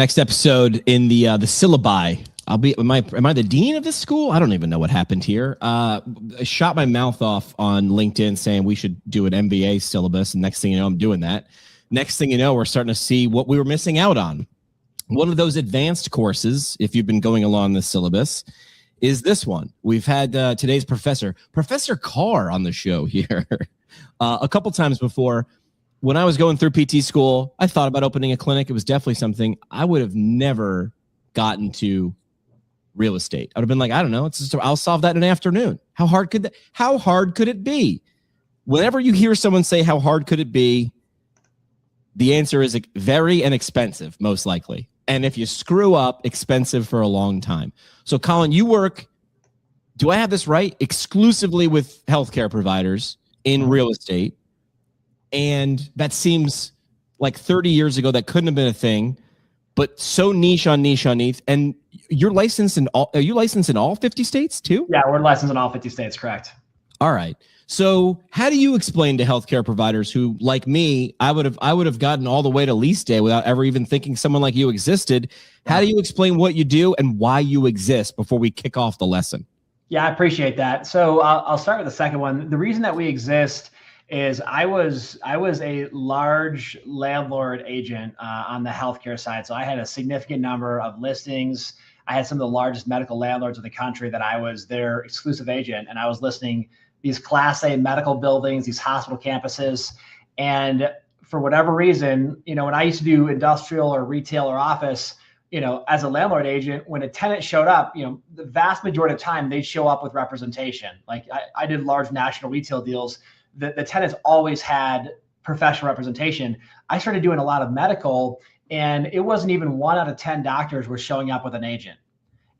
Next episode in the syllabi. Am I the dean of this school? I don't even know what happened here. I shot my mouth off on LinkedIn saying we should do an MBA syllabus, and next thing you know, I'm doing that. Next thing you know, we're starting to see what we were missing out on. One of those advanced courses, if you've been going along the syllabus, is this one. We've had today's Professor Carr on the show here a couple times before. When I was going through PT school, I thought about opening a clinic. It was definitely something I would have never gotten to real estate. I would have been like, I don't know. I'll solve that in an afternoon. How hard could it be? Whenever you hear someone say, how hard could it be? The answer is very inexpensive, most likely. And if you screw up, expensive for a long time. So Colin, you work, do I have this right? Exclusively with healthcare providers in real estate. And that seems like 30 years ago, that couldn't have been a thing, but so niche on niche. And you're licensed in all, are you licensed in all 50 states too? Yeah, we're licensed in all 50 states, correct. All right. So how do you explain to healthcare providers who, like me, I would have gotten all the way to lease day without ever even thinking someone like you existed? How do you explain what you do and why you exist before we kick off the lesson? Yeah, I appreciate that. So I'll start with the second one. The reason that we exist is I was a large landlord agent on the healthcare side. So I had a significant number of listings. I had some of the largest medical landlords in the country that I was their exclusive agent, and I was listing these Class A medical buildings, these hospital campuses. And for whatever reason, when I used to do industrial or retail or office, as a landlord agent, when a tenant showed up, the vast majority of the time they'd show up with representation. Like I did large national retail deals. The tenants always had professional representation. I started doing a lot of medical, and it wasn't even 1 out of 10 doctors were showing up with an agent.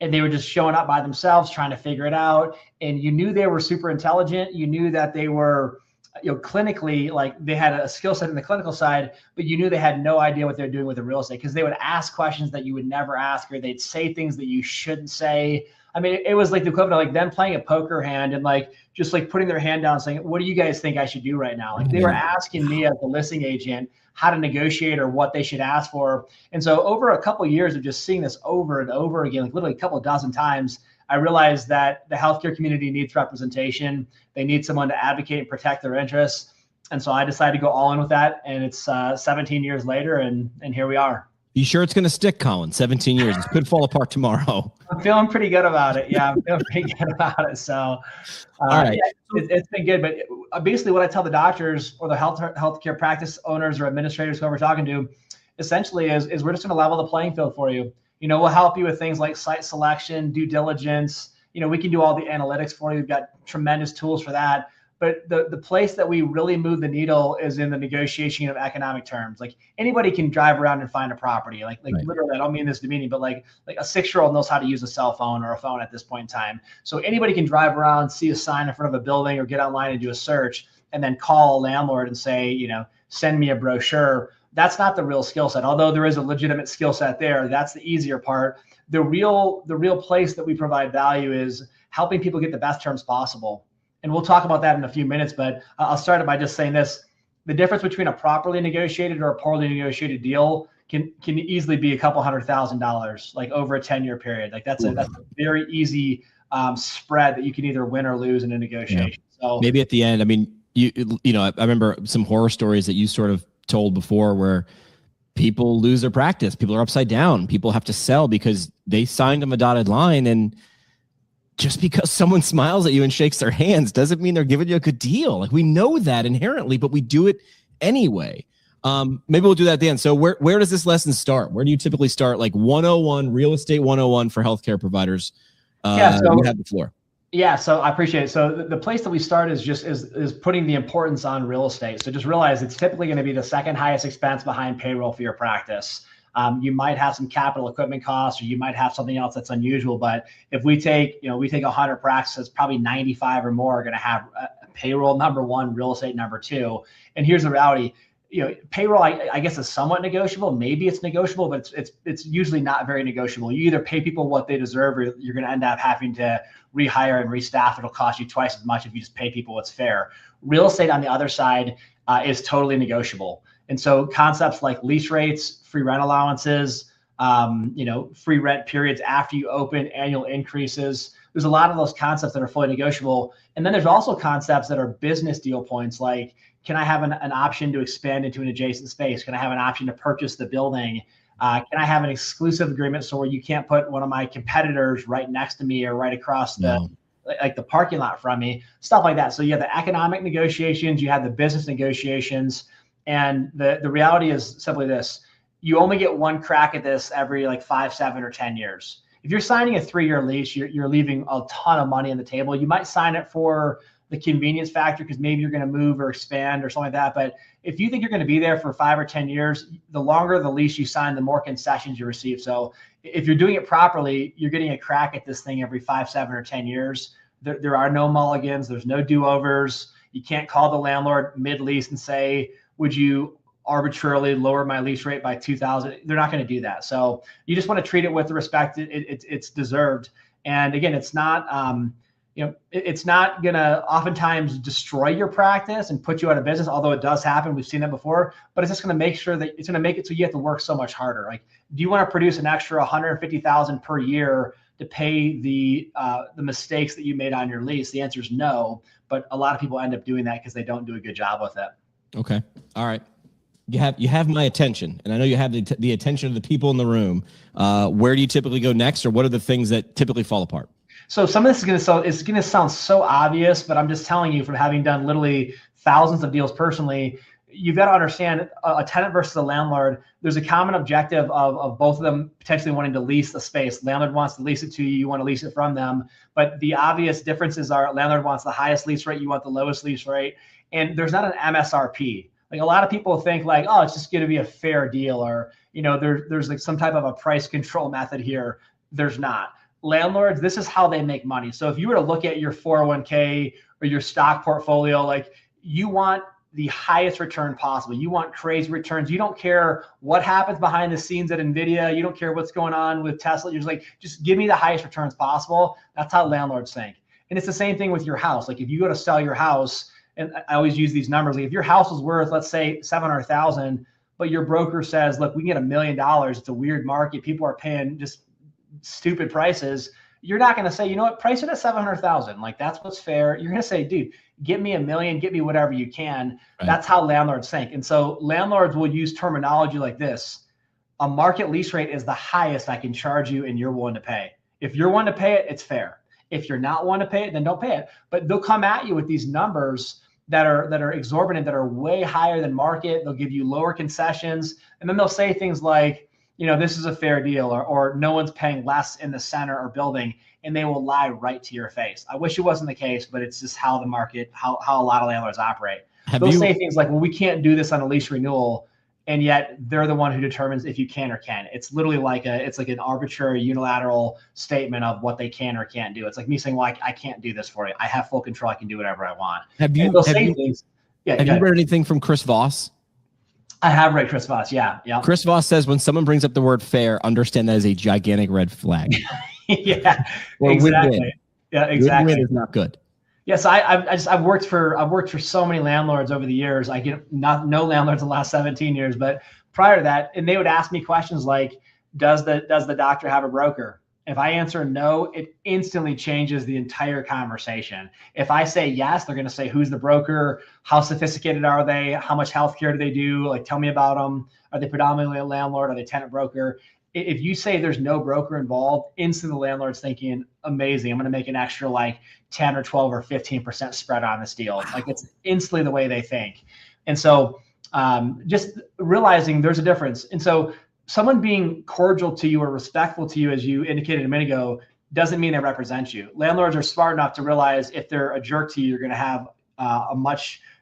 And they were just showing up by themselves, trying to figure it out. And you knew they were super intelligent. You knew that they were, clinically, like they had a skill set in the clinical side, but you knew they had no idea what they're doing with the real estate, because they would ask questions that you would never ask, or they'd say things that you shouldn't say. I mean, it was like the equivalent of like them playing a poker hand and just putting their hand down saying, what do you guys think I should do right now? Like they were asking me as the listing agent how to negotiate or what they should ask for. And so over a couple of years of just seeing this over and over again, like literally a couple of dozen times, I realized that the healthcare community needs representation. They need someone to advocate and protect their interests. And so I decided to go all in with that. And it's 17 years later, and here we are. You sure it's going to stick, Colin? 17 years. It could fall apart tomorrow. I'm feeling pretty good about it. Yeah, I'm feeling pretty good about it. So, all right. Yeah, it's been good. But basically what I tell the doctors or the healthcare practice owners or administrators, who we're talking to, essentially is we're just going to level the playing field for you. We'll help you with things like site selection, due diligence. We can do all the analytics for you. We've got tremendous tools for that. But the place that we really move the needle is in the negotiation of economic terms. Like anybody can drive around and find a property. Like right. Literally, I don't mean this demeaning, but like a 6-year-old knows how to use a cell phone or a phone at this point in time. So anybody can drive around, see a sign in front of a building, or get online and do a search, and then call a landlord and say, send me a brochure. That's not the real skill set. Although there is a legitimate skill set there, that's the easier part. The real place that we provide value is helping people get the best terms possible. And we'll talk about that in a few minutes, but I'll start it by just saying this. The difference between a properly negotiated or a poorly negotiated deal can easily be a couple $100,000, like over a 10-year period. Like that's a very easy spread that you can either win or lose in a negotiation. Yeah. So maybe at the end, I mean, I remember some horror stories that you sort of told before where people lose their practice. People are upside down. People have to sell because they signed them a dotted line, and just because someone smiles at you and shakes their hands doesn't mean they're giving you a good deal. Like we know that inherently, but we do it anyway. Maybe we'll do that at the end. So where does this lesson start? Where do you typically start? Like 101, real estate 101 for healthcare providers. So you have the floor. Yeah, so I appreciate it. So the place that we start is putting the importance on real estate. So just realize it's typically going to be the second highest expense behind payroll for your practice. You might have some capital equipment costs, or you might have something else that's unusual. But if we take 100 practices, probably 95 or more are going to have payroll number one, real estate number two. And here's the reality. Payroll, I guess, is somewhat negotiable. Maybe it's negotiable, but it's usually not very negotiable. You either pay people what they deserve, or you're going to end up having to rehire and restaff. It'll cost you twice as much if you just pay people what's fair. Real estate, on the other side, is totally negotiable. And so concepts like lease rates, free rent allowances, free rent periods after you open, annual increases. There's a lot of those concepts that are fully negotiable. And then there's also concepts that are business deal points, like, can I have an option to expand into an adjacent space? Can I have an option to purchase the building? Can I have an exclusive agreement so where you can't put one of my competitors right next to me or right across the parking lot from me, stuff like that. So you have the economic negotiations, you have the business negotiations, and the reality is simply this: you only get one crack at this every like 5, 7, or 10 years. If you're signing a 3-year lease, you're leaving a ton of money on the table. You might sign it for the convenience factor because maybe you're going to move or expand or something like that. But if you think you're going to be there for 5 or 10 years, the longer the lease you sign, the more concessions you receive. So if you're doing it properly, you're getting a crack at this thing every 5, 7, or 10 years. There are no mulligans. There's no do-overs. You can't call the landlord mid-lease and say, would you arbitrarily lower my lease rate by $2,000? They're not going to do that. So you just want to treat it with the respect it's deserved. And again, it's not, it's not going to oftentimes destroy your practice and put you out of business, although it does happen. We've seen that before, but it's just going to make sure that it's going to make it so you have to work so much harder. Like, do you want to produce an extra $150,000 per year to pay the mistakes that you made on your lease? The answer is no, but a lot of people end up doing that because they don't do a good job with it. Okay. All right. You have my attention, and I know you have the attention of the people in the room. Where do you typically go next, or what are the things that typically fall apart? So some of this is going to sound so obvious, but I'm just telling you from having done literally thousands of deals personally, you've got to understand a tenant versus a landlord. There's a common objective of both of them potentially wanting to lease the space. Landlord wants to lease it to you, you want to lease it from them. But the obvious differences are landlord wants the highest lease rate, you want the lowest lease rate. And there's not an MSRP. Like, a lot of people think like, oh, it's just going to be a fair deal, or, there's like some type of a price control method here. There's not. Landlords, this is how they make money. So if you were to look at your 401k or your stock portfolio, like, you want the highest return possible. You want crazy returns. You don't care what happens behind the scenes at NVIDIA. You don't care what's going on with Tesla. You're just like, just give me the highest returns possible. That's how landlords think. And it's the same thing with your house. Like, if you go to sell your house, and I always use these numbers, like, if your house is worth, let's say, $700,000, but your broker says, look, we can get $1 million. It's a weird market. People are paying just stupid prices. You're not going to say, you know what, price it at 700,000. Like, that's what's fair. You're going to say, dude, get me $1 million, get me whatever you can. Right. That's how landlords think. And so landlords will use terminology like this: a market lease rate is the highest I can charge you and you're willing to pay. If you're willing to pay it, it's fair. If you're not willing to pay it, then don't pay it. But they'll come at you with these numbers that are exorbitant, that are way higher than market. They'll give you lower concessions. And then they'll say things like, this is a fair deal, or no one's paying less in the center or building, and they will lie right to your face. I wish it wasn't the case, but it's just how the market, how a lot of landlords operate. They'll say things like, well, we can't do this on a lease renewal, and yet they're the one who determines if you can or can't. It's literally like an arbitrary unilateral statement of what they can or can't do. It's like me saying, well, I can't do this for you. I have full control. I can do whatever I want. Have you read anything from Chris Voss? I have read Chris Voss. Yeah. Chris Voss says, when someone brings up the word fair, understand that is a gigantic red flag. Yeah, exactly. Win-win. Yeah, exactly. Win-win is not good. Yes, I've worked for so many landlords over the years. I get no landlords in the last 17 years, but prior to that, and they would ask me questions like, does the doctor have a broker? If I answer no, it instantly changes the entire conversation. If I say yes, they're going to say, who's the broker? How sophisticated are they? How much healthcare do they do? Like, tell me about them. Are they predominantly a landlord? Are they tenant broker? If you say there's no broker involved, instantly the landlord's thinking, amazing, I'm going to make an extra like 10 or 12 or 15% spread on this deal. Like, it's instantly the way they think. And so just realizing there's a difference. And so someone being cordial to you or respectful to you, as you indicated a minute ago, doesn't mean they represent you. Landlords are smart enough to realize if they're a jerk to you, you're going to have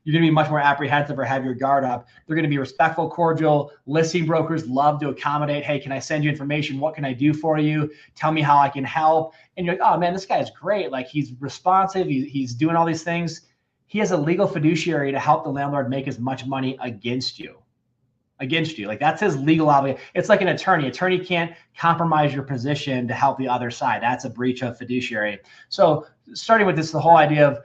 you're going to be much more apprehensive or have your guard up. They're going to be respectful, cordial. Listing brokers love to accommodate. Hey, can I send you information? What can I do for you? Tell me how I can help. And you're like, oh man, this guy's great. Like, he's responsive. He's doing all these things. He has a legal fiduciary to help the landlord make as much money against you. Like, that's his legal obligation. It's like an attorney. Attorney can't compromise your position to help the other side. That's a breach of fiduciary. So starting with this, the whole idea of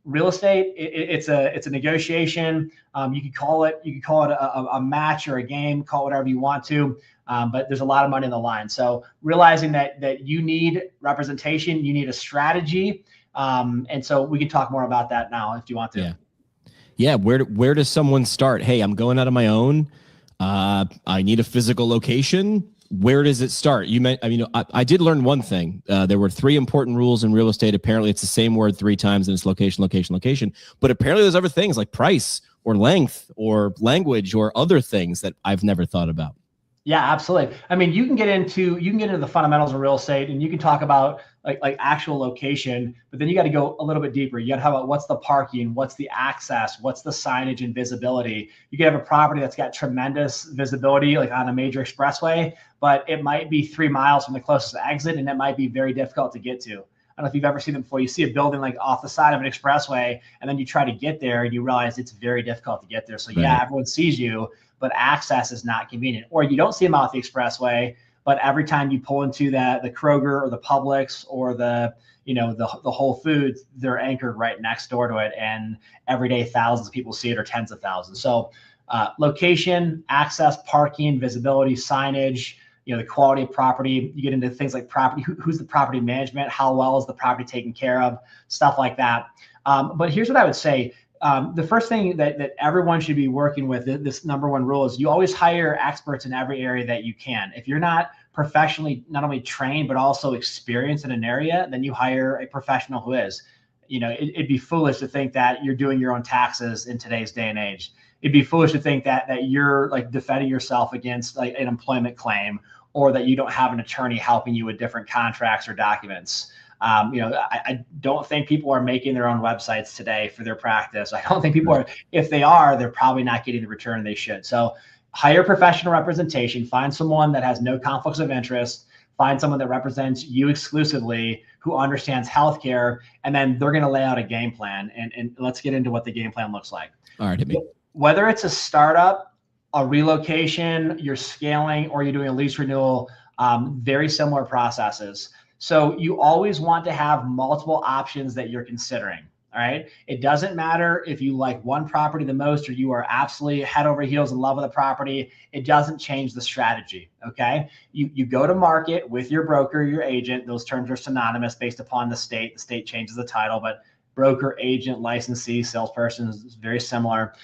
Real estate, it's a negotiation. You could call it a match or a game, call it whatever you want to, but there's a lot of money in the line. So realizing that you need representation, you need a strategy, and so we can talk more about that now if you want to. Yeah. Where does someone start? Hey, I'm going out on my own. I need a physical location. Where does it start? I did learn one thing. There were 3 important rules in real estate. Apparently it's the same word 3 times and it's location, location, location. But apparently there's other things like price or length or language or other things that I've never thought about. Yeah, absolutely. I mean, you can get into the fundamentals of real estate, and you can talk about like actual location, but then you got to go a little bit deeper. You got to talk about what's the parking, what's the access, what's the signage and visibility. You could have a property that's got tremendous visibility, like on a major expressway, but it might be 3 miles from the closest exit, and it might be very difficult to get to. I don't know if you've ever seen them before. You see a building like off the side of an expressway, and then you try to get there, and you realize it's very difficult to get there. So yeah, everyone sees you, but access is not convenient. Or you don't see them off the expressway, but every time you pull into the Kroger or the Publix or the Whole Foods, they're anchored right next door to it, and every day thousands of people see it, or tens of thousands. So location, access, parking, visibility, signage, the quality of property. You get into things like property, who's the property management, how well is the property taken care of, stuff like that. But here's what I would say. The first thing that everyone should be working with, this number 1 rule, is you always hire experts in every area that you can. If you're not professionally not only trained but also experienced in an area, then you hire a professional who is. It'd be foolish to think that you're doing your own taxes in today's day and age. It'd be foolish to think that you're like defending yourself against like an employment claim, or that you don't have an attorney helping you with different contracts or documents. I don't think people are making their own websites today for their practice. I don't think people are. If they are, they're probably not getting the return they should. So hire professional representation, find someone that has no conflicts of interest, find someone that represents you exclusively, who understands healthcare, and then they're going to lay out a game plan. And let's get into what the game plan looks like. All right, hit me. Whether it's a startup, a relocation, you're scaling, or you're doing a lease renewal, very similar processes. So you always want to have multiple options that you're considering. All right. It doesn't matter if you like one property the most, or you are absolutely head over heels in love with a property. It doesn't change the strategy. Okay. You go to market with your broker, your agent. Those terms are synonymous based upon the state. The state changes the title, but broker, agent, licensee, salesperson is very similar.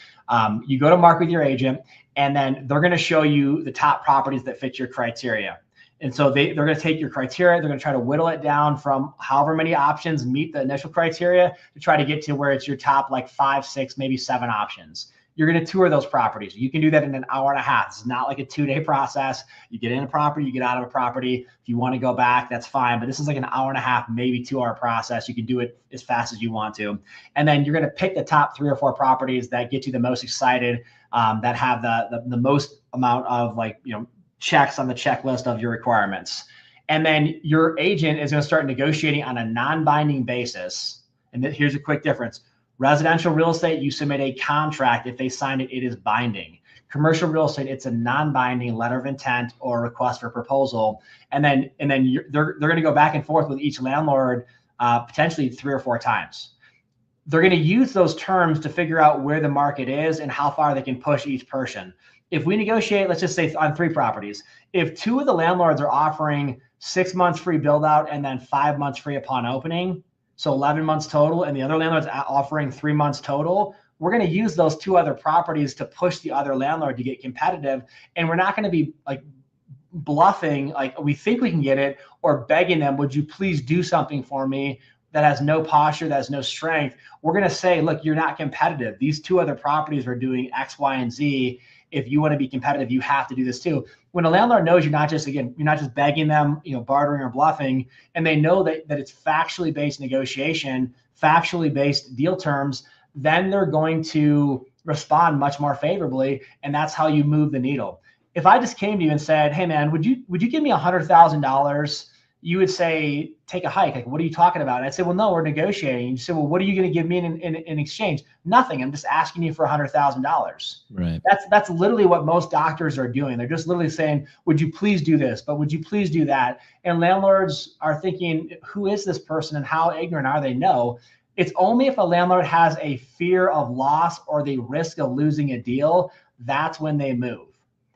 You go to market with your agent, and then they're going to show you the top properties that fit your criteria. And so they're going to take your criteria, they're going to try to whittle it down from however many options meet the initial criteria to try to get to where it's your top like 5, 6, maybe 7 options. You're going to tour those properties. You can do that in an hour and a half. It's not like a 2-day process. You get in a property, you get out of a property. If you want to go back, that's fine. But this is like an hour and a half, maybe 2-hour process. You can do it as fast as you want to. And then you're going to pick the top 3 or 4 properties that get you the most excited, that have the most amount of checks on the checklist of your requirements. And then your agent is going to start negotiating on a non-binding basis. And here's a quick difference. Residential real estate, you submit a contract. If they sign it, it is binding. Commercial real estate, it's a non-binding letter of intent or request for proposal. And then they're going to go back and forth with each landlord, potentially 3 or 4 times. They're going to use those terms to figure out where the market is and how far they can push each person. If we negotiate, let's just say on 3 properties, if 2 of the landlords are offering 6 months free build out and then 5 months free upon opening, so 11 months total, and the other landlord's offering 3 months total, we're going to use those 2 other properties to push the other landlord to get competitive. And we're not going to be like bluffing, like we think we can get it, or begging them, would you please do something for me, that has no posture, that has no strength. We're going to say, look, you're not competitive. These 2 other properties are doing X, Y, and Z. If you want to be competitive, you have to do this too. When a landlord knows you're not just begging them, bartering or bluffing, and they know that it's factually based negotiation, factually based deal terms, then they're going to respond much more favorably. And that's how you move the needle. If I just came to you and said, hey man, would you give me $100,000? You would say, take a hike. Like, what are you talking about? And I'd say, well, no, we're negotiating. You say, well, what are you going to give me in exchange? Nothing. I'm just asking you for $100,000. Right. That's literally what most doctors are doing. They're just literally saying, would you please do this? But would you please do that? And landlords are thinking, who is this person and how ignorant are they? No, It's only if a landlord has a fear of loss or the risk of losing a deal, that's when they move.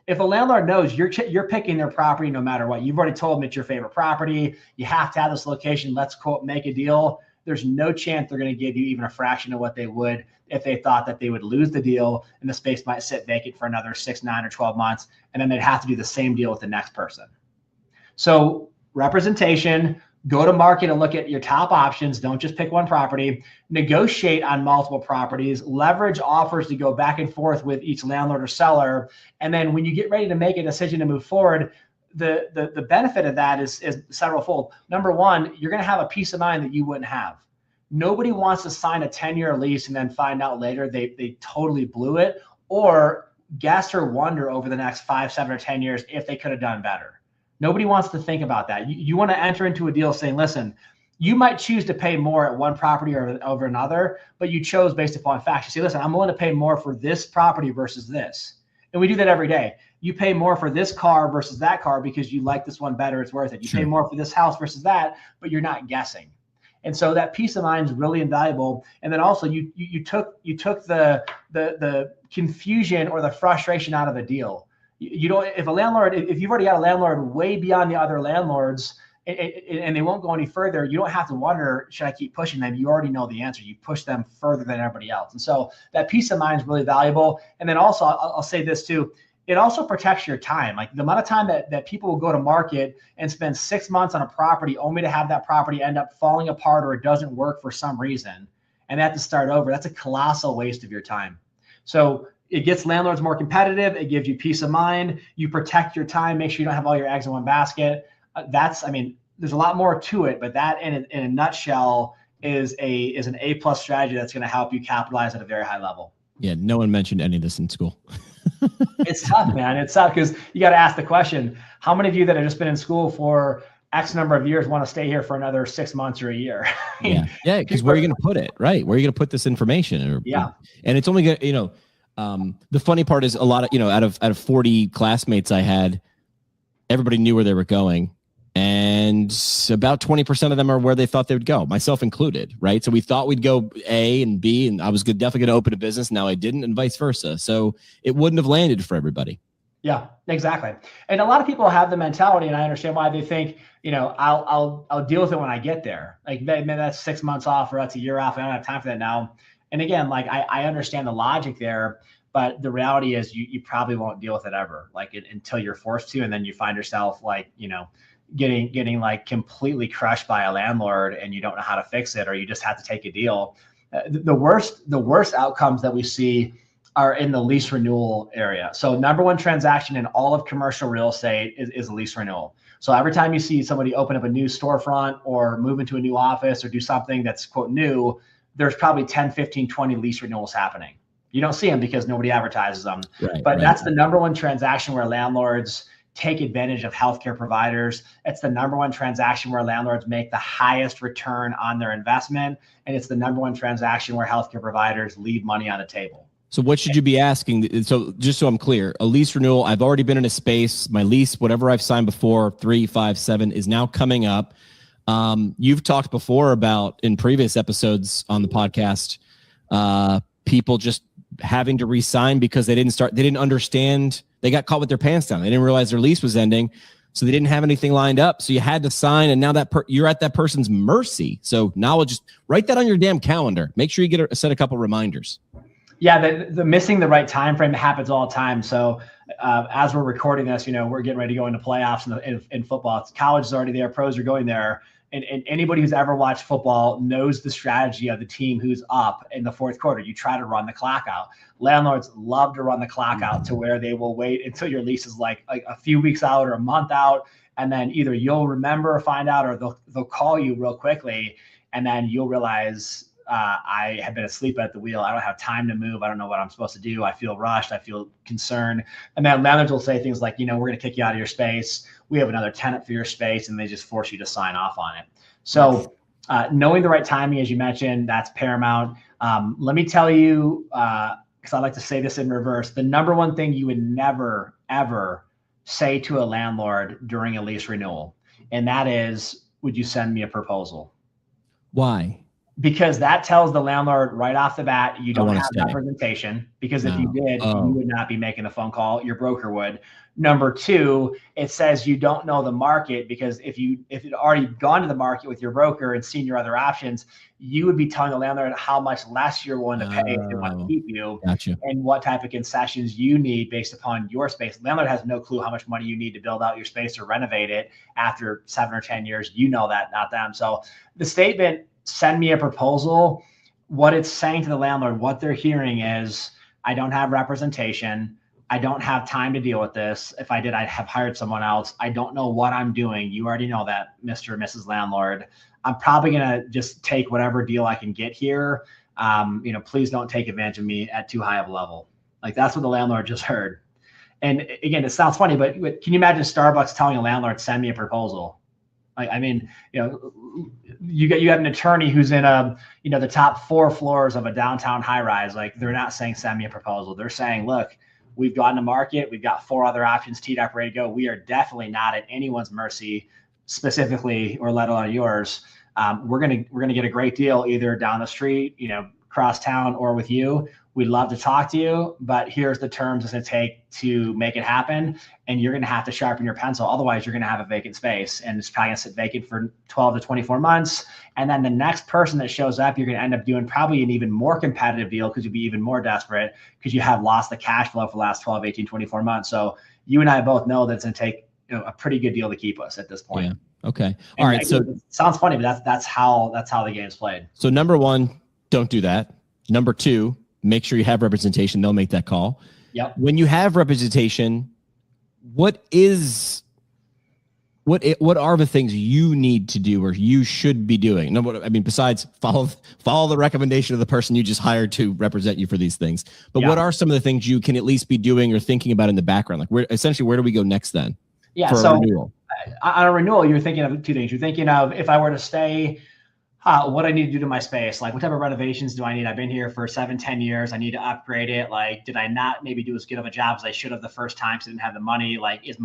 If a landlord knows you're picking their property no matter what, you've already told them it's your favorite property, you have to have this location, let's quote, make a deal, there's no chance they're going to give you even a fraction of what they would if they thought that they would lose the deal and the space might sit vacant for another 6, 9, or 12 months. And then they'd have to do the same deal with the next person. So representation, go to market and look at your top options. Don't just pick one property. Negotiate on multiple properties. Leverage offers to go back and forth with each landlord or seller. And then when you get ready to make a decision to move forward, the benefit of that is several fold. Number one, you're going to have a peace of mind that you wouldn't have. Nobody wants to sign a 10-year lease and then find out later they totally blew it, or guess or wonder over the next 5, 7, or 10 years if they could have done better. Nobody wants to think about that. You want to enter into a deal saying, listen, you might choose to pay more at one property or over another, but you chose based upon facts. You say, listen, I'm willing to pay more for this property versus this. And we do that every day. You pay more for this car versus that car because you like this one better, it's worth it. You pay more for this house versus that, but you're not guessing. And so that peace of mind is really invaluable. And then also you took the confusion or the frustration out of a deal. You don't, if you've already got a landlord way beyond the other landlords and they won't go any further, you don't have to wonder, should I keep pushing them? You already know the answer. You push them further than everybody else. And so that peace of mind is really valuable. And then also I'll say this too, it also protects your time. Like the amount of time that people will go to market and spend 6 months on a property only to have that property end up falling apart or it doesn't work for some reason and they have to start over. That's a colossal waste of your time. So it gets landlords more competitive. It gives you peace of mind. You protect your time, make sure you don't have all your eggs in one basket. There's a lot more to it, but that in a nutshell is an A+ strategy that's going to help you capitalize at a very high level. Yeah, no one mentioned any of this in school. It's tough, man. It's tough because you got to ask the question, how many of you that have just been in school for X number of years want to stay here for another 6 months or a year? Yeah, because where are you going to put it, right? Where are you going to put this information? And it's only going to, the funny part is a lot of, out of 40 classmates I had, everybody knew where they were going. And about 20% of them are where they thought they would go, myself included, right? So we thought we'd go A and B, and I was definitely going to open a business. Now I didn't, and vice versa. So it wouldn't have landed for everybody. Yeah, exactly. And a lot of people have the mentality, and I understand why they think, I'll deal with it when I get there. Like maybe that's 6 months off or that's a year off. I don't have time for that now. And again, like I understand the logic there, but the reality is you probably won't deal with it ever, like until you're forced to, and then you find yourself like, getting like completely crushed by a landlord and you don't know how to fix it, or you just have to take a deal. The worst outcomes that we see are in the lease renewal area. So number one transaction in all of commercial real estate is a lease renewal. So every time you see somebody open up a new storefront or move into a new office or do something that's quote new, there's probably 10, 15, 20 lease renewals happening. You don't see them because nobody advertises them. But that's the number one transaction where landlords take advantage of healthcare providers. It's the number one transaction where landlords make the highest return on their investment. And it's the number one transaction where healthcare providers leave money on the table. So what should you be asking? So just so I'm clear, a lease renewal, I've already been in a space, my lease, whatever I've signed before, 3, 5, 7 is now coming up. You've talked before about in previous episodes on the podcast, people just having to re-sign because they didn't understand. They got caught with their pants down. They didn't realize their lease was ending. So they didn't have anything lined up. So you had to sign. And now you're at that person's mercy. So now we'll just write that on your damn calendar. Make sure you set a couple reminders. Yeah. The missing the right time frame happens all the time. So as we're recording this, we're getting ready to go into playoffs in football. College is already there. Pros are going there. And anybody who's ever watched football knows the strategy of the team who's up in the fourth quarter. You try to run the clock out. Landlords love to run the clock out to where they will wait until your lease is like a few weeks out or a month out. And then either you'll remember or find out, or they'll call you real quickly. And then you'll realize I have been asleep at the wheel. I don't have time to move. I don't know what I'm supposed to do. I feel rushed. I feel concerned. And then landlords will say things like, we're going to kick you out of your space. We have another tenant for your space, and they just force you to sign off on it. So knowing the right timing, as you mentioned, that's paramount. Let me tell you, because I like to say this in reverse, the number one thing you would never, ever say to a landlord during a lease renewal, and that is, would you send me a proposal? Why? Because that tells the landlord right off the bat, you don't have stay. representation, because if you No. did, you would not be making the phone call, your broker would. Number two, it says you don't know the market, because if you'd already gone to the market with your broker and seen your other options, you would be telling the landlord how much less you're willing to pay if they want to keep you. Gotcha. And what type of concessions you need based upon your space. The landlord has no clue how much money you need to build out your space or renovate it after 7 or 10 years. You know that, not them. So the statement, send me a proposal, what it's saying to the landlord, what they're hearing is, I don't have representation. I don't have time to deal with this. If I did, I'd have hired someone else. I don't know what I'm doing. You already know that, Mr. or Mrs. Landlord. I'm probably going to just take whatever deal I can get here. Please don't take advantage of me at too high of a level. Like, that's what the landlord just heard. And again, it sounds funny, but can you imagine Starbucks telling a landlord, send me a proposal? You got an attorney who's in the top 4 floors of a downtown high rise. Like, they're not saying send me a proposal. They're saying, look, we've gone to market. We've got 4 other options teed up, ready to go. We are definitely not at anyone's mercy, specifically, or let alone yours. We're gonna get a great deal either down the street, across town, or with you. We'd love to talk to you, but here's the terms it's going to take to make it happen. And you're going to have to sharpen your pencil. Otherwise, you're going to have a vacant space, and it's probably going to sit vacant for 12 to 24 months. And then the next person that shows up, you're going to end up doing probably an even more competitive deal, because you'll be even more desperate, because you have lost the cash flow for the last 12, 18, 24 months. So you and I both know that it's going to take a pretty good deal to keep us at this point. Yeah. Okay. All right. So it sounds funny, but that's how the game's played. So number 1, don't do that. Number 2, make sure you have representation. They'll make that call. Yep. When you have representation, what are the things you need to do or you should be doing? No, besides follow the recommendation of the person you just hired to represent you for these things. But what are some of the things you can at least be doing or thinking about in the background? Like, where do we go next then? Yeah. For so a renewal? On a renewal, you're thinking of 2 things. You're thinking of, if I were to stay, what I need to do to my space, like what type of renovations do I need? I've been here for 7, 10 years. I need to upgrade it. Like, did I not maybe do as good of a job as I should have the first time, because I didn't have the money? Like, is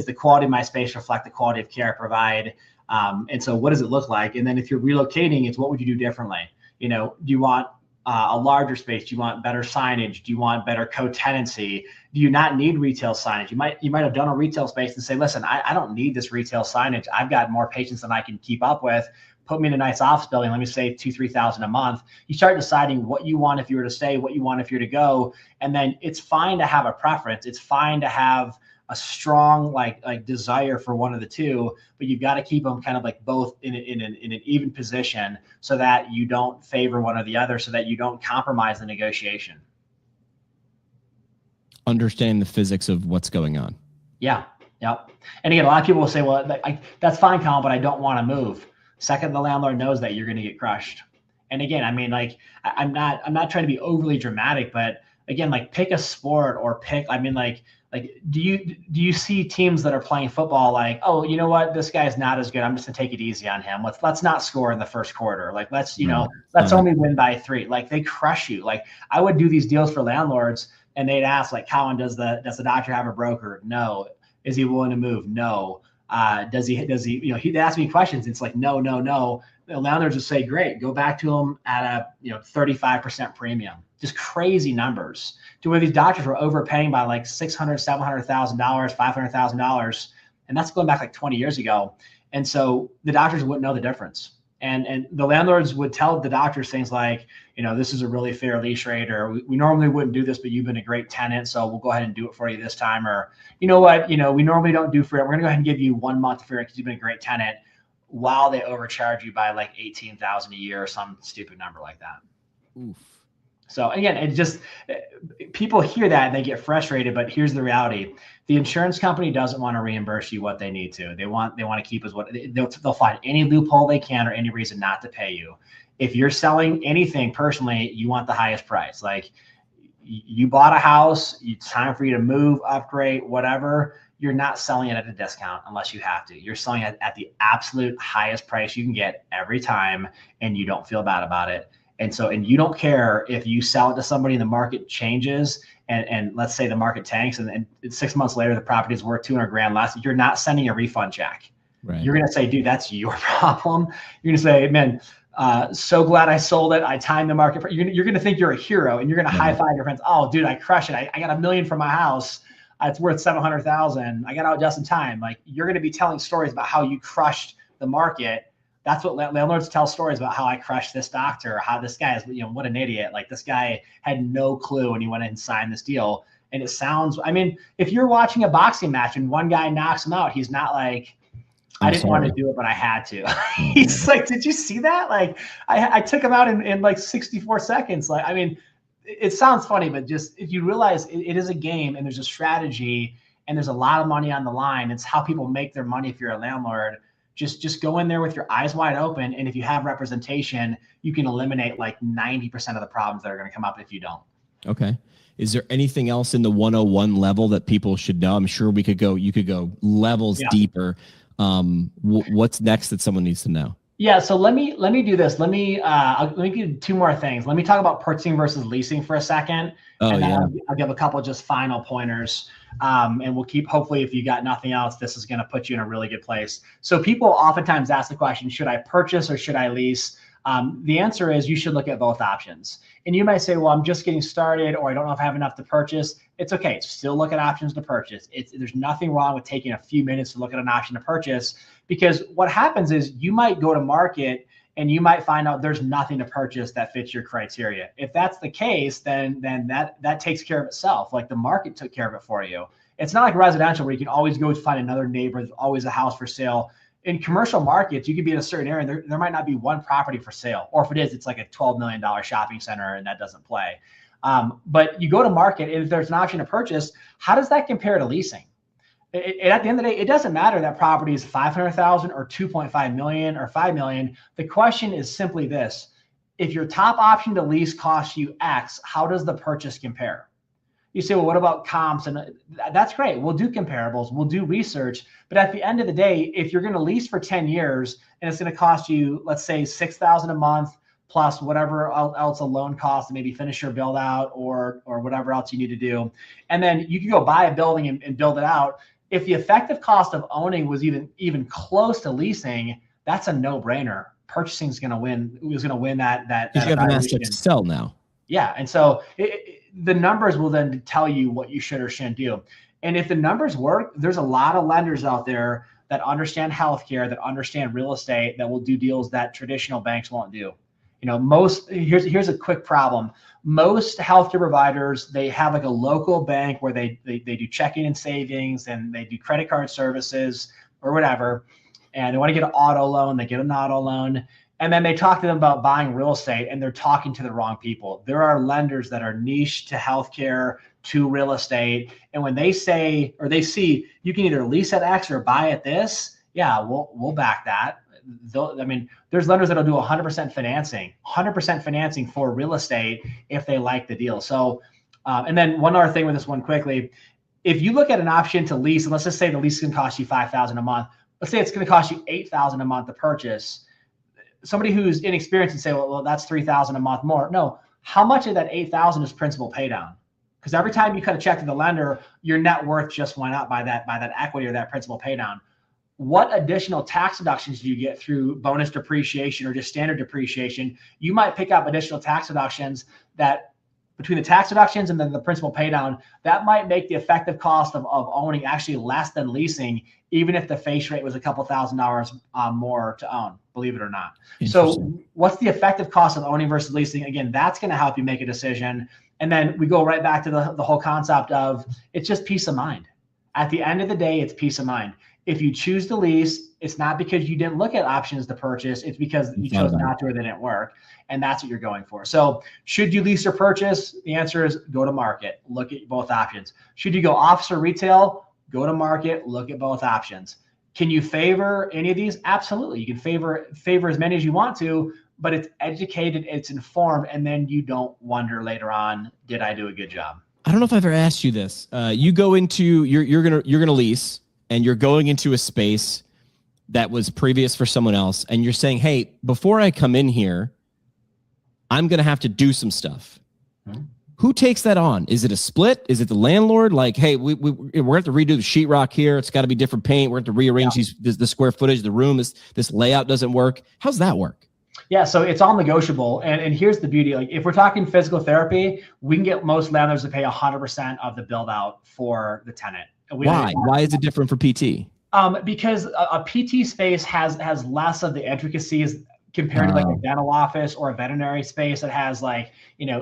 the quality of my space reflect the quality of care I provide? And so what does it look like? And then if you're relocating, it's what would you do differently? Do you want a larger space? Do you want better signage? Do you want better co-tenancy? Do you not need retail signage? You might have done a retail space and say, listen, I don't need this retail signage. I've got more patients than I can keep up with. Put me in a nice office building. Let me save $2,000-3,000 a month. You start deciding what you want if you were to stay, what you want if you're to go. And then it's fine to have a preference. It's fine to have a strong like desire for one of the two, but you've got to keep them kind of like both in an even position, so that you don't favor one or the other, so that you don't compromise the negotiation. Understand the physics of what's going on. Yeah. Yep. And again, a lot of people will say, well, that's fine, Colin, but I don't want to move. Second, the landlord knows that you're going to get crushed. And again, I'm not trying to be overly dramatic, but again, like, pick a sport, or do you see teams that are playing football like, oh, you know what, this guy's not as good, I'm just gonna take it easy on him. Let's not score in the first quarter. Like, let's only win by 3. Like, they crush you. Like, I would do these deals for landlords, and they'd ask, like, Colin, does the doctor have a broker? No. Is he willing to move? No. Does he, he'd ask me questions. It's like, no. The landlords would say, great, go back to him at a 35% premium. Just crazy numbers, to where these doctors were overpaying by like $600,000, $700,000, $500,000. And that's going back like 20 years ago. And so the doctors wouldn't know the difference. And the landlords would tell the doctors things like, this is a really fair lease rate, or we normally wouldn't do this, but you've been a great tenant, so we'll go ahead and do it for you this time. Or, you know what, we normally don't do free. We're going to go ahead and give you 1 month free because you've been a great tenant, while they overcharge you by like $18,000 a year or some stupid number like that. Oof. So again, it just, people hear that and they get frustrated, but here's the reality. The insurance company doesn't want to reimburse you what they need to. They want to keep us they'll find any loophole they can, or any reason not to pay you. If you're selling anything personally, you want the highest price. Like, you bought a house, it's time for you to move, upgrade, whatever. You're not selling it at a discount unless you have to. You're selling it at the absolute highest price you can get every time, and you don't feel bad about it. And you don't care if you sell it to somebody and the market changes, and let's say the market tanks, and 6 months later the property is worth $200,000 less. You're not sending a refund check. Right. You're going to say, dude, that's your problem. You're going to say, man, So glad I sold it. I timed the market. You're going to think you're a hero, and you're going to high five your friends. Oh, dude, I crushed it. I got $1 million from my house. It's worth 700,000. I got out just in time. Like, you're going to be telling stories about how you crushed the market. That's what landlords tell stories about, how I crushed this doctor, how this guy is, what an idiot. Like, this guy had no clue when he went in and signed this deal. And it sounds, I mean, if you're watching a boxing match and one guy knocks him out, he's not like, I didn't want to do it, but I had to. He's like, did you see that? Like, I took him out in like 64 seconds. Like, I mean, it sounds funny, but just if you realize it is a game and there's a strategy and there's a lot of money on the line, it's how people make their money. If you're a landlord, just go in there with your eyes wide open. And if you have representation, you can eliminate like 90% of the problems that are going to come up if you don't. Okay. Is there anything else in the 101 level that people should know? I'm sure you could go levels deeper. What's next that someone needs to know? Yeah. So let me do this. Let me do two more things. Let me talk about purchasing versus leasing for a second. And then I'll give a couple just final pointers. And we'll keep, hopefully, if you got nothing else, this is going to put you in a really good place. So people oftentimes ask the question, should I purchase or should I lease? The answer is you should look at both options. And you might say, well, I'm just getting started, or I don't know if I have enough to purchase. It's okay. Still look at options to purchase. There's nothing wrong with taking a few minutes to look at an option to purchase, because what happens is you might go to market and you might find out there's nothing to purchase that fits your criteria. If that's the case, then that takes care of itself. Like, the market took care of it for you. It's not like residential where you can always go find another neighbor. There's always a house for sale. In commercial markets, you could be in a certain area and there might not be one property for sale. Or if it is, it's like a $12 million shopping center and that doesn't play. But you go to market, and if there's an option to purchase, how does that compare to leasing? At the end of the day, it doesn't matter that property is 500,000 or 2.5 million or 5 million. The question is simply this: if your top option to lease costs you X, how does the purchase compare? You say, well, what about comps? And that's great. We'll do comparables. We'll do research. But at the end of the day, if you're going to lease for 10 years and it's going to cost you, let's say, $6,000 a month plus whatever else a loan costs to maybe finish your build out or whatever else you need to do, and then you can go buy a building and build it out. If the effective cost of owning was even close to leasing, that's a no-brainer. Purchasing is going to win. Who's going to win that? You have an asset to sell now. Yeah, and so the numbers will then tell you what you should or shouldn't do. And if the numbers work, there's a lot of lenders out there that understand healthcare, that understand real estate, that will do deals that traditional banks won't do. Here's a quick problem. Most healthcare providers, they have like a local bank where they do checking and savings, and they do credit card services or whatever. And they want to get an auto loan, they get an auto loan. And then they talk to them about buying real estate, and they're talking to the wrong people. There are lenders that are niche to healthcare, to real estate. And when they say, or they see you can either lease at X or buy at this, yeah, we'll back that. I mean, there's lenders that'll do 100% financing for real estate if they like the deal. So, and then one other thing with this one quickly, if you look at an option to lease, and let's just say the lease can cost you $5,000 a month. Let's say it's going to cost you $8,000 a month to purchase. Somebody who's inexperienced and say, well, that's $3,000 a month more. No, how much of that $8,000 is principal pay down? Because every time you cut a check to the lender, your net worth just went up by that equity or that principal pay down. What additional tax deductions do you get through bonus depreciation or just standard depreciation? You might pick up additional tax deductions that, between the tax deductions and then the principal pay down, that might make the effective cost of owning actually less than leasing, even if the face rate was a couple $1,000s more to own, believe it or not. So what's the effective cost of owning versus leasing? Again, that's going to help you make a decision. And then we go right back to the whole concept of, it's just peace of mind. At the end of the day, it's peace of mind. If you choose to lease, it's not because you didn't look at options to purchase. It's because you chose not to, or they didn't work. And that's what you're going for. So should you lease or purchase? The answer is go to market. Look at both options. Should you go office or retail? Go to market. Look at both options. Can you favor any of these? Absolutely. You can favor as many as you want to, but it's educated, it's informed, and then you don't wonder later on, did I do a good job? I don't know if I've ever asked you this. You go into you're gonna lease, and you're going into a space that was previous for someone else, and you're saying, hey, before I come in here, I'm going to have to do some stuff. Hmm. Who takes that on? Is it a split? Is it the landlord? Like, hey, we're going to have to redo the sheetrock here. It's got to be different paint. We're going to have to rearrange the square footage. The room, this layout doesn't work. How's that work? Yeah, so it's all negotiable. And here's the beauty. Like if we're talking physical therapy, we can get most landlords to pay 100% of the build out for the tenant. Why? Why is it different for PT? Because a PT space has less of the intricacies compared to like a dental office or a veterinary space that has like,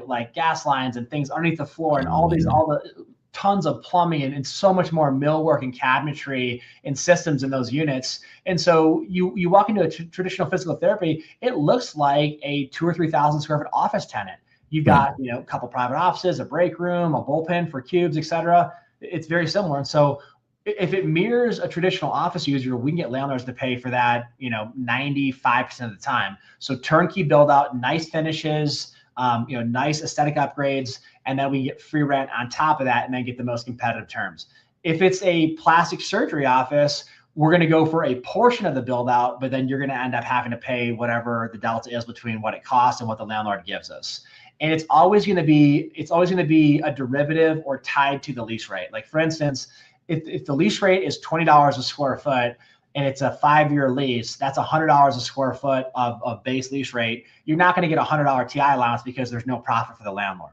like gas lines and things underneath the floor and all the tons of plumbing and so much more millwork and cabinetry and systems in those units. And so you walk into a traditional physical therapy, it looks like a 2,000 or 3,000 square foot office tenant. You've got, a couple private offices, a break room, a bullpen for cubes, et cetera. It's very similar. And so if it mirrors a traditional office user, we can get landlords to pay for that, 95% of the time. So turnkey build out, nice finishes, nice aesthetic upgrades, and then we get free rent on top of that and then get the most competitive terms. If it's a plastic surgery office, we're going to go for a portion of the build out, but then you're going to end up having to pay whatever the delta is between what it costs and what the landlord gives us. And it's always going to be a derivative or tied to the lease rate. Like for instance, if the lease rate is $20 a square foot and it's a 5-year lease, that's $100 a square foot of base lease rate. You're not going to get a $100 TI allowance because there's no profit for the landlord.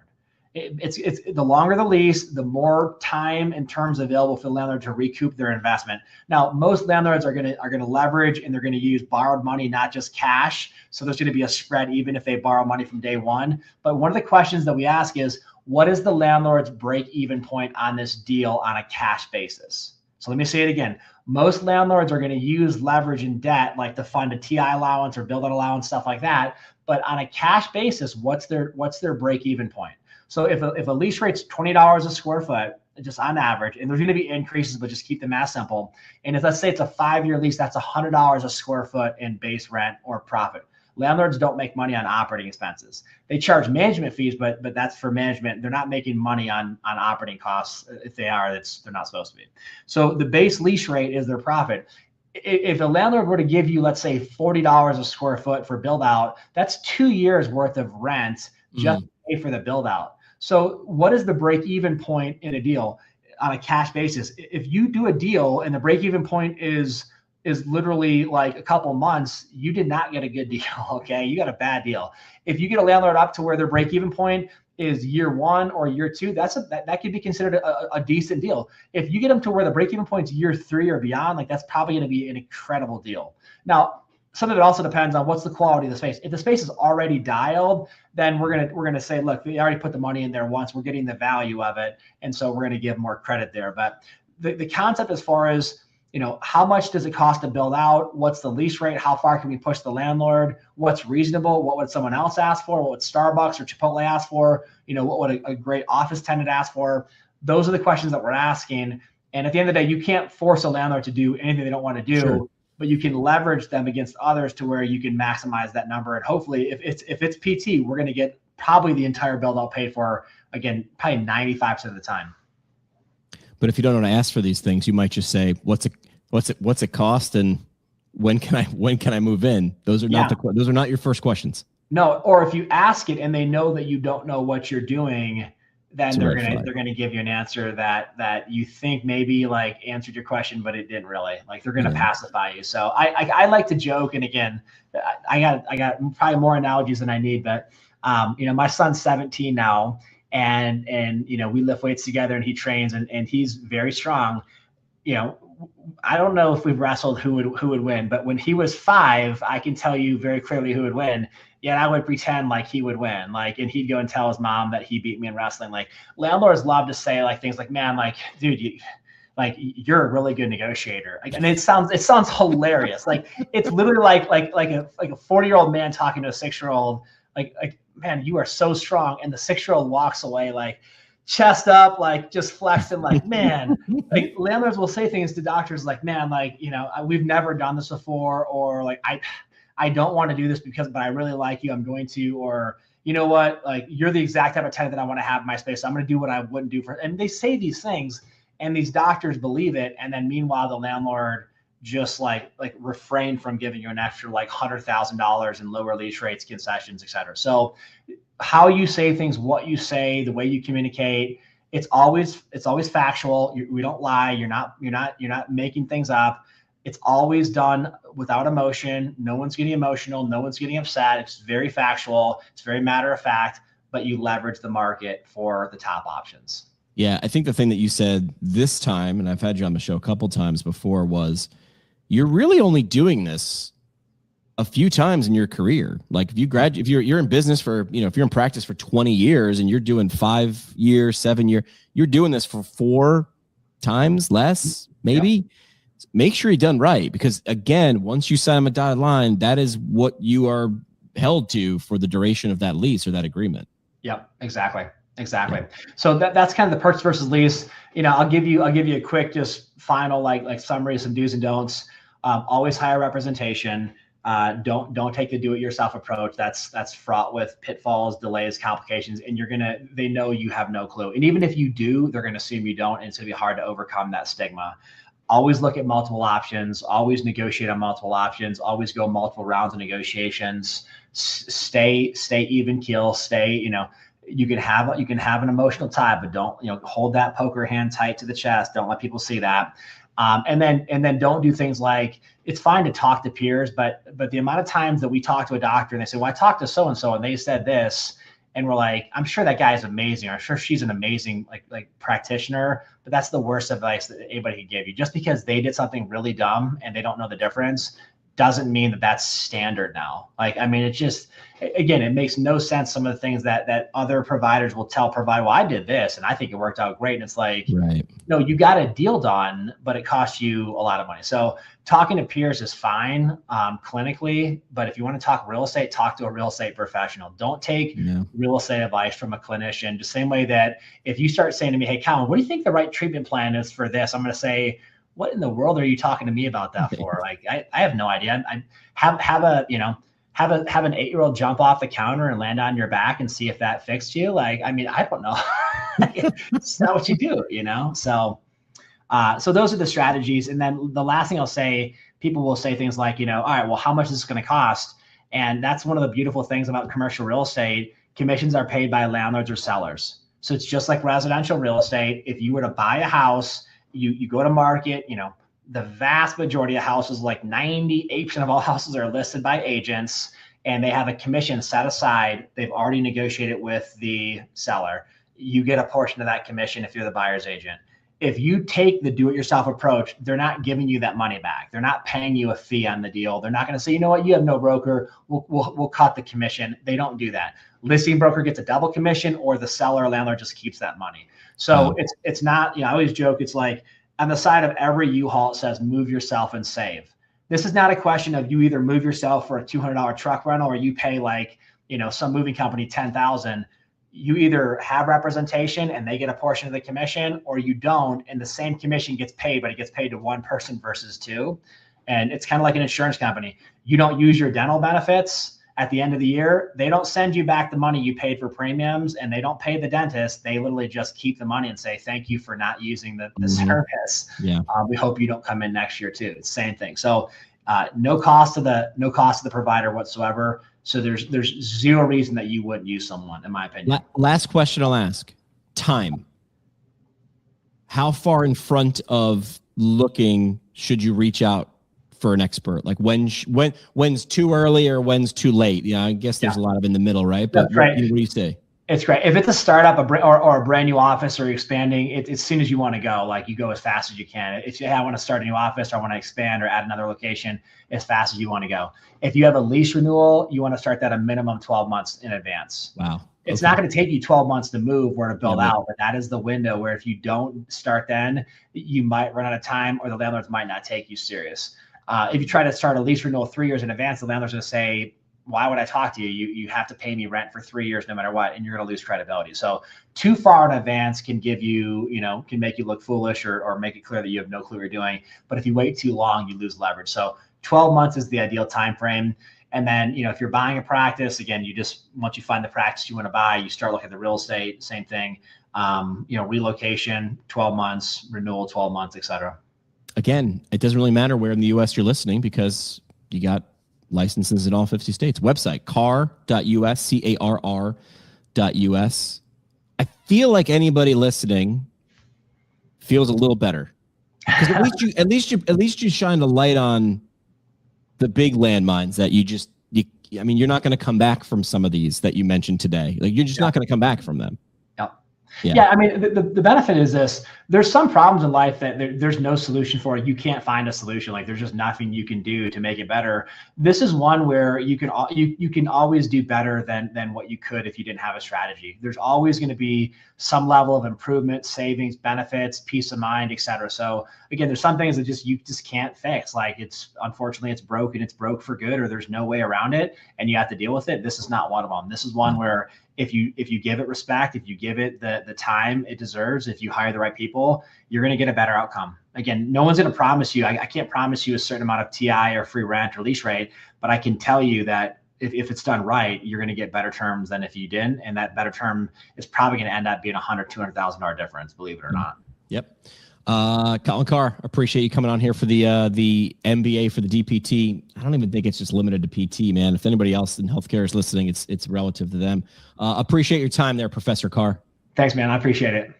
It's the longer the lease, the more time and terms available for the landlord to recoup their investment. Now, most landlords are gonna leverage and they're gonna use borrowed money, not just cash. So there's gonna be a spread even if they borrow money from day one. But one of the questions that we ask is, what is the landlord's break-even point on this deal on a cash basis? So let me say it again. Most landlords are going to use leverage and debt, like to fund a TI allowance or build-out allowance, stuff like that. But on a cash basis, what's their break-even point? So if a lease rate's $20 a square foot, just on average, and there's going to be increases, but just keep the math simple. And if let's say it's a 5-year lease, that's $100 a square foot in base rent or profit. Landlords don't make money on operating expenses. They charge management fees, but that's for management. They're not making money on operating costs. If they are, they're not supposed to be. So the base lease rate is their profit. If a landlord were to give you, let's say, $40 a square foot for build out, that's 2 years worth of rent just to pay for the build out. So what is the break even point in a deal on a cash basis? If you do a deal and the break even point is literally like a couple months, you did not get a good deal. Okay, you got a bad deal. If you get a landlord up to where their break even point is year 1 or year 2, that could be considered a decent deal. If you get them to where the break even point is year 3 or beyond, like that's probably going to be an incredible deal. Now, some of it also depends on what's the quality of the space. If the space is already dialed, then we're gonna say, look, we already put the money in there once. We're getting the value of it, and so we're gonna give more credit there. But the concept as far as how much does it cost to build out? What's the lease rate? How far can we push the landlord? What's reasonable? What would someone else ask for? What would Starbucks or Chipotle ask for? What would a great office tenant ask for? Those are the questions that we're asking. And at the end of the day, you can't force a landlord to do anything they don't want to do. Sure. But you can leverage them against others to where you can maximize that number. And hopefully if it's PT, we're going to get probably the entire build out paid for, again, probably 95% of the time. But if you don't want to ask for these things, you might just say, what's it cost and when can I move in? Those are not your first questions. No, or if you ask it and they know that you don't know what you're doing, then they're gonna give you an answer that you think maybe like answered your question, but it didn't really. Like they're gonna pacify you. So I like to joke, and again, I got probably more analogies than I need, but my son's 17 now, and we lift weights together, and he trains, and he's very strong. I don't know if we've wrestled who would win, but when he was 5, I can tell you very clearly who would win. Yet I would pretend like he would win, and he'd go and tell his mom that he beat me in wrestling. Like landlords love to say like things like, "Man, like dude, you're a really good negotiator." And it sounds hilarious. Like it's literally like a 40-year-old man talking to a 6-year-old. Like man, you are so strong, and the 6-year-old walks away like chest up, like just flexing, like man. Like landlords will say things to doctors like, "Man, like we've never done this before," or like I don't want to do this but I really like you, I'm going to, or you know what, like you're the exact type of tenant that I want to have in my space, so I'm going to do what I wouldn't do for. And they say these things, and these doctors believe it, and then meanwhile the landlord just like refrain from giving you an extra like $100,000 in lower lease rates, concessions, etc. So how you say things, what you say, the way you communicate, it's always factual. We don't lie. You're not making things up. It's always done without emotion. No one's getting emotional. No one's getting upset. It's very factual. It's very matter of fact, but you leverage the market for the top options. Yeah, I think the thing that you said this time, and I've had you on the show a couple times before, was you're really only doing this a few times in your career. Like if you graduate, if you're in business for, if you're in practice for 20 years and you're doing 5 years, 7 year, you're doing this for 4 times less, maybe. Yeah. Make sure you're done right, because again, once you sign a dotted line, that is what you are held to for the duration of that lease or that agreement. Yep, exactly. Yeah. So that's kind of the purchase versus lease. I'll give you a quick, just final like summary, some do's and don'ts. Always hire representation. Don't take the do-it-yourself approach. That's fraught with pitfalls, delays, complications, and they know you have no clue. And even if you do, they're gonna assume you don't, and it's gonna be hard to overcome that stigma. Always look at multiple options. Always negotiate on multiple options. Always go multiple rounds of negotiations. Stay even keel. You can have an emotional tie, but don't hold that poker hand tight to the chest. Don't let people see that. And then don't do things like, it's fine to talk to peers, but the amount of times that we talk to a doctor and they say, well, I talked to so-and-so and they said this, and we're like, I'm sure that guy is amazing. I'm sure she's an amazing like practitioner, but that's the worst advice that anybody could give you. Just because they did something really dumb and they don't know the difference doesn't mean that that's standard now. Like, I mean, it just, again, it makes no sense. Some of the things that other providers will tell provider, well, I did this and I think it worked out great. And it's like, right. No, you got a deal done, but it costs you a lot of money. So talking to peers is fine clinically, but if you want to talk real estate, talk to a real estate professional. Don't take real estate advice from a clinician. The same way that if you start saying to me, hey, Colin, what do you think the right treatment plan is for this? I'm going to say, what in the world are you talking to me about that for? Like, I have no idea. I have an 8-year-old jump off the counter and land on your back and see if that fixed you. Like, I mean, I don't know. It's not what you do, So, so those are the strategies. And then the last thing I'll say, people will say things like, all right, well, how much is this going to cost? And that's one of the beautiful things about commercial real estate. Commissions are paid by landlords or sellers. So it's just like residential real estate. If you were to buy a house, you go to market, the vast majority of houses, like 98% of all houses, are listed by agents, and they have a commission set aside. They've already negotiated with the seller. You get a portion of that commission if you're the buyer's agent. If you take the do-it-yourself approach, they're not giving you that money back. They're not paying you a fee on the deal. They're not going to say, you know what, you have no broker. We'll cut the commission. They don't do that. Listing broker gets a double commission, or the seller or landlord just keeps that money. So it's not, I always joke, it's like on the side of every U-Haul, it says move yourself and save. This is not a question of you either move yourself for a $200 truck rental or you pay like, some moving company $10,000. You either have representation and they get a portion of the commission, or you don't, and the same commission gets paid, but it gets paid to one person versus 2. And it's kind of like an insurance company. You don't use your dental benefits at the end of the year, they don't send you back the money you paid for premiums, and they don't pay the dentist. They literally just keep the money and say, thank you for not using the service. Yeah. We hope you don't come in next year too. It's the same thing. So no cost to the provider whatsoever. So there's zero reason that you wouldn't use someone, in my opinion. Last question I'll ask. Time. How far in front of looking should you reach out for an expert? Like when's too early or when's too late? I guess there's a lot of in the middle, right? But that's right. What do you say? It's great. If it's a startup or a brand new office, or you're expanding, as soon as you want to go, like you go as fast as you can. If you I want to start a new office, or I want to expand or add another location, as fast as you want to go. If you have a lease renewal, you want to start that a minimum 12 months in advance. Wow. It's not going to take you 12 months to move or to build out, but that is the window where if you don't start then, you might run out of time, or the landlords might not take you serious. If you try to start a lease renewal 3 years in advance, the landlord's going to say, why would I talk to you? You have to pay me rent for 3 years no matter what, and you're going to lose credibility. So too far in advance can give you, can make you look foolish or make it clear that you have no clue what you're doing. But if you wait too long, you lose leverage. So 12 months is the ideal time frame. And then, if you're buying a practice, again, once you find the practice you want to buy, you start looking at the real estate, same thing. Relocation, 12 months, renewal, 12 months, et cetera. Again, it doesn't really matter where in the U.S. you're listening, because you got licenses in all 50 states. Website, carr.us, carr.us. I feel like anybody listening feels a little better. Because at least you shine a light on the big landmines that I mean, you're not going to come back from some of these that you mentioned today. Like you're just not going to come back from them. Yeah, I mean, the benefit is this. There's some problems in life that there's no solution for. You can't find a solution. Like there's just nothing you can do to make it better. This is one where you can always do better than what you could if you didn't have a strategy. There's always going to be some level of improvement, savings, benefits, peace of mind, et cetera. So again, there's some things that you just can't fix. Like unfortunately it's broken, it's broke for good, or there's no way around it and you have to deal with it. This is not one of them. This is one where if you give it respect, if you give it the time it deserves, if you hire the right people, you're going to get a better outcome. Again, no one's going to promise you, I can't promise you a certain amount of TI or free rent or lease rate, but I can tell you that if it's done right, you're going to get better terms than if you didn't. And that better term is probably going to end up being $100,000, $200,000 difference, believe it or not. Yep. Colin Carr, appreciate you coming on here for the MBA for the DPT. I don't even think it's just limited to PT, man. If anybody else in healthcare is listening, it's relative to them. Appreciate your time there, Professor Carr. Thanks, man. I appreciate it.